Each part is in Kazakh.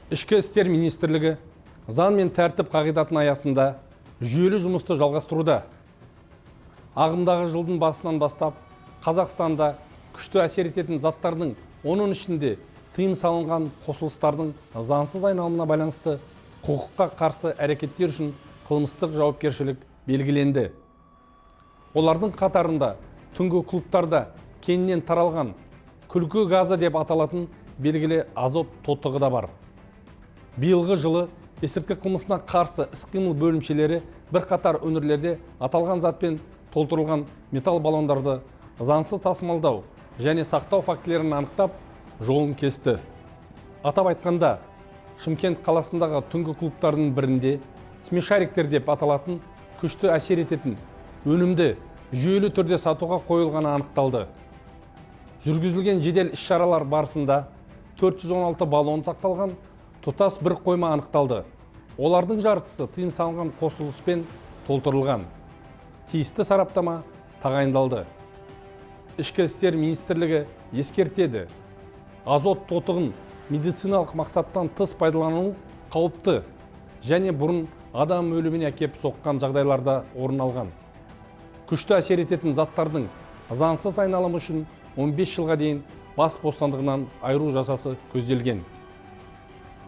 Ішкі істер министрлігі заң мен тәртіп қағидатын аясында жүйелі жұмысты жалғастыруда. Ағымдағы жылдың басынан бастап Қазақстанда күшті әсер ететін заттардың, оның ішінде тыйым салынған қосылыстардың заңсыз айналымына байланысты құқыққа қарсы әрекеттер үшін қылмыстық жауапкершілік белгіленді. Олардың қатарында түнгі клубтарда кеңінен таралған күлкі газы деп аталатын белгілі азот тотығы да бар. Биылғы жылы есірткі қылмысына қарсы іс-қимыл бөлімшелері бірқатар өңірлерде аталған затпен толтырылған металл баллондарды заңсыз тасымалдау және сақтау фактілерін анықтап, жолын кесті. Атап айтқанда, Шымкент қаласындағы түнгі клубтардың бірінде смешариктер деп аталатын күшті әсер ететін өнімді жүйелі түрде сатуға қойылғаны анықталды. Жүргізілген жедел іс-шаралар барысында 416 баллон сақталған тұтас бір қойма анықталды. Олардың жартысы тыйым салынған қосылыспен толтырылған. Тиісті сараптама тағайындалды. Ішкі істер министрлігі ескертеді. Азот тотығын медициналық мақсаттан тыс пайдалану қауіпті және бұрын адам өліміне әкеп соққан жағдайларда орын алған. Күшті әсер ететін заттардың заңсыз айналымы үшін 15 жылға дейін бас бостандығынан айыру жазасы көзделген.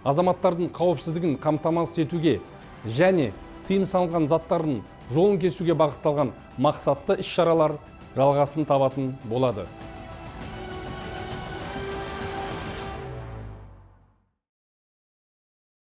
Азаматтардың қауіпсіздігін қамтамасыз етуге және тыйым салынған заттардың жолын кесуге бағытталған мақсатты іс-шаралар жалғасын табатын болады.